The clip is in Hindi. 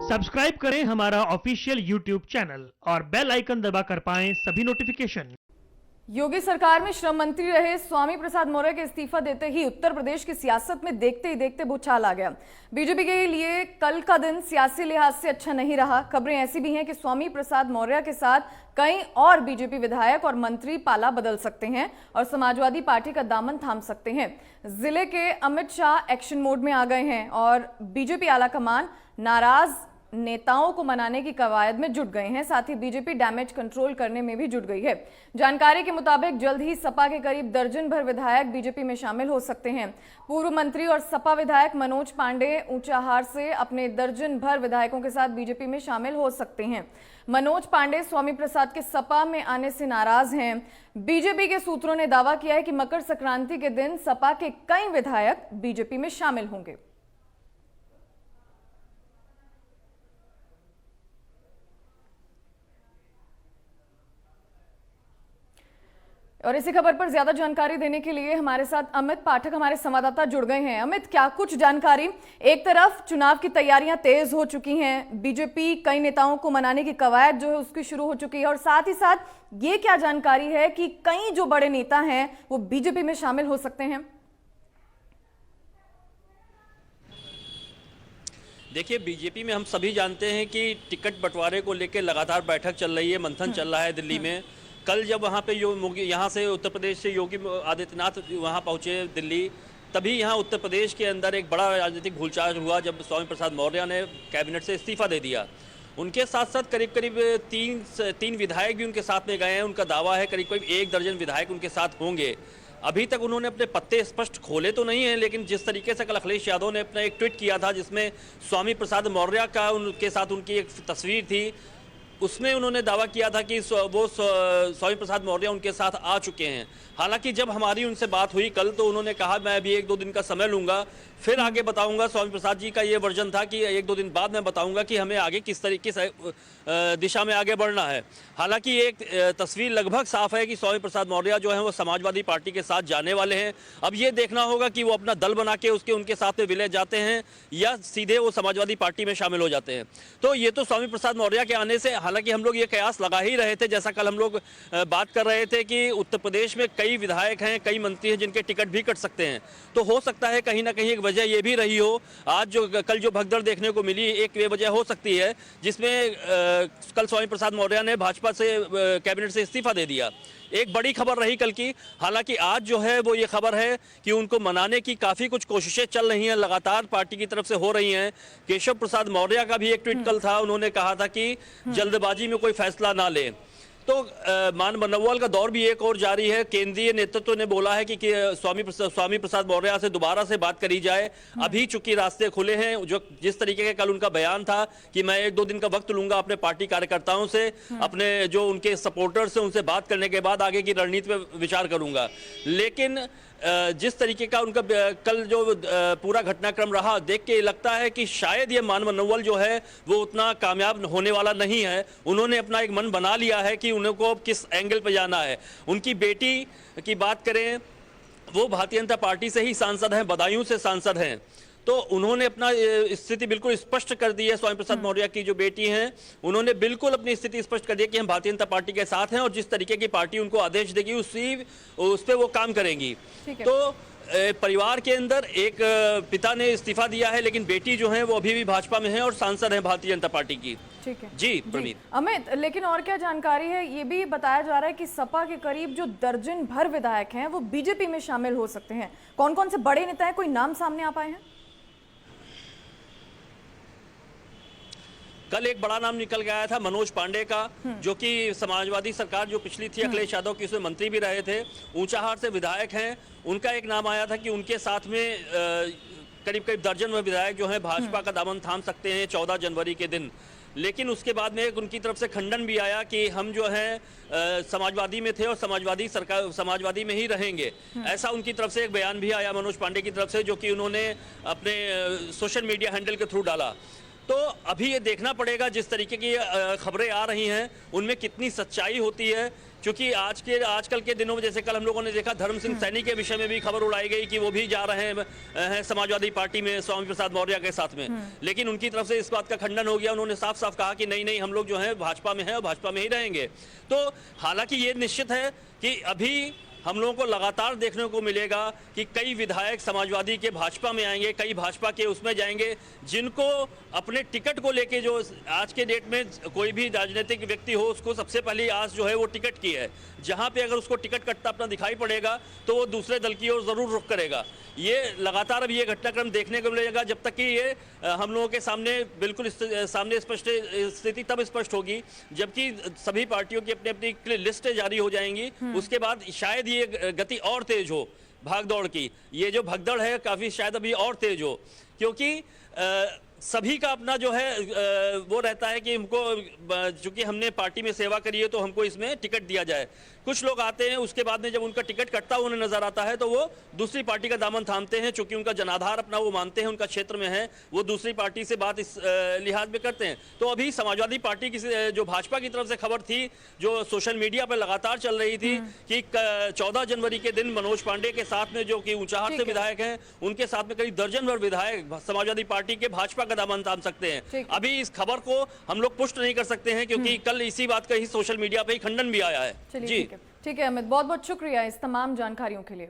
सब्सक्राइब करें हमारा ऑफिशियल यूट्यूब चैनल और बेल आइकन दबाकर पाएं सभी नोटिफिकेशन। योगी सरकार में श्रम मंत्री रहे स्वामी प्रसाद मौर्य के इस्तीफा देते ही उत्तर प्रदेश की सियासत में देखते ही देखते भूचाल आ गया। बीजेपी के लिए कल का दिन सियासी लिहाज से अच्छा नहीं रहा। खबरें ऐसी भी हैं कि स्वामी प्रसाद मौर्य के साथ कई और बीजेपी विधायक और मंत्री पाला बदल सकते हैं और समाजवादी पार्टी का दामन थाम सकते हैं। जिले के अमित शाह एक्शन मोड में आ गए हैं और बीजेपी आलाकमान नाराज नेताओं को मनाने की कवायद में जुट गए हैं। साथ ही बीजेपी डैमेज कंट्रोल करने में भी जुट गई है। जानकारी के मुताबिक जल्द ही सपा के करीब दर्जन भर विधायक बीजेपी में शामिल हो सकते हैं। पूर्व मंत्री और सपा विधायक मनोज पांडे ऊंचाहार से अपने दर्जन भर विधायकों के साथ बीजेपी में शामिल हो सकते हैं। मनोज पांडे स्वामी प्रसाद के सपा में आने से नाराज हैं। बीजेपी के सूत्रों ने दावा किया है कि मकर संक्रांति के दिन सपा के कई विधायक बीजेपी में शामिल होंगे। और इसी खबर पर ज्यादा जानकारी देने के लिए हमारे साथ अमित पाठक हमारे संवाददाता जुड़ गए हैं। अमित, क्या कुछ जानकारी? एक तरफ चुनाव की तैयारियां तेज हो चुकी हैं, बीजेपी कई नेताओं को मनाने की कवायद जो है उसकी शुरू हो चुकी है और साथ ही साथ ये क्या जानकारी है कि कई जो बड़े नेता हैं वो बीजेपी में शामिल हो सकते हैं? देखिए, बीजेपी में हम सभी जानते हैं कि टिकट बंटवारे को लेकर लगातार बैठक चल रही है, मंथन चल रहा है दिल्ली में। कल जब वहाँ पे यहाँ से उत्तर प्रदेश से योगी आदित्यनाथ वहाँ पहुँचे दिल्ली, तभी यहाँ उत्तर प्रदेश के अंदर एक बड़ा राजनीतिक भूलचाल हुआ जब स्वामी प्रसाद मौर्य ने कैबिनेट से इस्तीफा दे दिया। उनके साथ साथ करीब करीब तीन विधायक भी उनके साथ में गए हैं। उनका दावा है करीब करीब 1 दर्जन विधायक उनके साथ होंगे। अभी तक उन्होंने अपने पत्ते स्पष्ट खोले तो नहीं हैं, लेकिन जिस तरीके से कल अखिलेश यादव ने अपना एक ट्वीट किया था जिसमें स्वामी प्रसाद मौर्य का उनके साथ उनकी एक तस्वीर थी, उसमें उन्होंने दावा किया था कि वो स्वामी प्रसाद मौर्य उनके साथ आ चुके हैं। हालांकि जब हमारी उनसे बात हुई कल तो उन्होंने कहा मैं अभी 1-2 दिन का समय लूंगा, फिर आगे बताऊंगा। स्वामी प्रसाद जी का ये वर्जन था कि 1-2 दिन बाद मैं बताऊंगा कि हमें आगे किस तरीके से दिशा में आगे बढ़ना है। हालांकि एक तस्वीर लगभग साफ है कि स्वामी प्रसाद मौर्य जो है वो समाजवादी पार्टी के साथ जाने वाले हैं। अब ये देखना होगा कि वो अपना दल बना के उनके साथ में विलय जाते हैं या सीधे वो समाजवादी पार्टी में शामिल हो जाते हैं। तो ये तो स्वामी प्रसाद मौर्य के आने से, हालांकि हम लोग ये कयास लगा ही रहे थे, जैसा कल हम लोग बात कर रहे थे कि उत्तर प्रदेश में कई विधायक हैं, कई मंत्री हैं जिनके टिकट भी कट सकते हैं। तो हो सकता है कहीं ना कहीं एक वजह ये भी रही हो, आज कल जो भगदड़ देखने को मिली, एक ये वजह हो सकती है जिसमें कल स्वामी प्रसाद मौर्य ने भाजपा से कैबिनेट से इस्तीफा दे दिया। एक बड़ी खबर रही कल की। हालांकि आज जो है वो ये खबर है कि उनको मनाने की काफ़ी कुछ कोशिशें चल रही हैं, लगातार पार्टी की तरफ से हो रही हैं। केशव प्रसाद मौर्य का भी एक ट्वीट कल था, उन्होंने कहा था कि जल्दबाजी में कोई फैसला ना लें। तो मान बनोवाल का दौर भी एक और जारी है। केंद्रीय नेतृत्व ने बोला है कि स्वामी प्रसाद मौर्य से दोबारा से बात करी जाए। अभी चूंकि रास्ते खुले हैं, जो जिस तरीके का कल उनका बयान था कि मैं 1-2 दिन का वक्त लूंगा अपने पार्टी कार्यकर्ताओं से, अपने जो उनके सपोर्टर्स से उनसे बात करने के बाद आगे की रणनीति पे विचार करूंगा। लेकिन जिस तरीके का उनका कल जो पूरा घटनाक्रम रहा, देख के लगता है कि शायद ये मान मनोवल जो है वो उतना कामयाब होने वाला नहीं है। उन्होंने अपना एक मन बना लिया है कि उनको किस एंगल पे जाना है। उनकी बेटी की बात करें, वो भारतीय जनता पार्टी से ही सांसद हैं, बदायूं से सांसद हैं। तो उन्होंने अपना स्थिति बिल्कुल स्पष्ट कर दी है। स्वामी प्रसाद मौर्य की जो बेटी हैं, उन्होंने बिल्कुल अपनी स्थिति स्पष्ट कर दी कि हम भारतीय जनता पार्टी के साथ हैं और जिस तरीके की पार्टी उनको आदेश देगी उस पर वो काम करेंगी। तो परिवार के अंदर एक पिता ने इस्तीफा दिया है, लेकिन बेटी जो है वो अभी भी भाजपा में है और सांसद है भारतीय जनता पार्टी की। ठीक है जी प्रमीत। अमित, लेकिन और क्या जानकारी है? ये भी बताया जा रहा है कि सपा के करीब जो दर्जन भर विधायक हैं वो बीजेपी में शामिल हो सकते हैं। कौन कौन से बड़े नेता हैं, कोई नाम सामने आ पाए हैं? कल एक बड़ा नाम निकल के आया था मनोज पांडे का, जो कि समाजवादी सरकार जो पिछली थी अखिलेश यादव की, उसमें मंत्री भी रहे थे, ऊंचाहार से विधायक हैं। उनका एक नाम आया था कि उनके साथ में करीब करीब दर्जन में विधायक जो है भाजपा का दामन थाम सकते हैं 14 जनवरी के दिन। लेकिन उसके बाद में उनकी तरफ से खंडन भी आया कि हम जो है समाजवादी में थे और समाजवादी में ही रहेंगे। ऐसा उनकी तरफ से एक बयान भी आया मनोज पांडे की तरफ से, जो कि उन्होंने अपने सोशल मीडिया हैंडल के थ्रू डाला। तो अभी ये देखना पड़ेगा जिस तरीके की खबरें आ रही हैं उनमें कितनी सच्चाई होती है, क्योंकि आजकल के दिनों में जैसे कल हम लोगों ने देखा धर्म सिंह सैनी के विषय में भी खबर उड़ाई गई कि वो भी जा रहे हैं समाजवादी पार्टी में स्वामी प्रसाद मौर्य के साथ में, लेकिन उनकी तरफ से इस बात का खंडन हो गया। उन्होंने साफ साफ कहा कि नहीं हम लोग जो है भाजपा में हैं और भाजपा में ही रहेंगे। तो हालांकि ये निश्चित है कि अभी हम लोगों को लगातार देखने को मिलेगा कि कई विधायक समाजवादी के भाजपा में आएंगे, कई भाजपा के उसमें जाएंगे, जिनको अपने टिकट को लेके जो आज के डेट में कोई भी राजनीतिक व्यक्ति हो उसको सबसे पहली आस जो है वो टिकट की है। जहां पे अगर उसको टिकट कटता अपना दिखाई पड़ेगा तो वो दूसरे दल की ओर जरूर रुख करेगा। ये लगातार अब ये घटनाक्रम देखने को मिलेगा जब तक कि ये हम लोगों के सामने बिल्कुल सामने स्पष्ट स्थिति तब स्पष्ट होगी जबकि सभी पार्टियों की अपनी अपनी लिस्टें जारी हो जाएंगी। उसके बाद शायद ये गति और तेज हो भागदौड़ की, ये जो भगदड़ है काफी शायद अभी और तेज हो, क्योंकि सभी का अपना जो है वो रहता है कि हमको चूंकि हमने पार्टी में सेवा करी है तो हमको इसमें टिकट दिया जाए। कुछ लोग आते हैं उसके बाद में जब उनका टिकट कटता हुआ उन्हें नजर आता है तो वो दूसरी पार्टी का दामन थामते हैं, चूंकि उनका जनाधार अपना वो मानते हैं, उनका क्षेत्र में है, वो दूसरी पार्टी से बात इस लिहाज में करते हैं। तो अभी समाजवादी पार्टी की जो भाजपा की तरफ से खबर थी जो सोशल मीडिया पर लगातार चल रही थी कि 14 जनवरी के दिन मनोज पांडे के साथ में जो कि ऊंचाहाट से विधायक हैं उनके साथ में करीब दर्जन भर विधायक समाजवादी पार्टी के भाजपा का दामन थाम सकते हैं। अभी इस खबर को हम लोग पुष्ट नहीं कर सकते हैं क्योंकि कल इसी बात का ही सोशल मीडिया पे ही खंडन भी आया है। जी ठीक है अमित, बहुत बहुत शुक्रिया इस तमाम जानकारियों के लिए।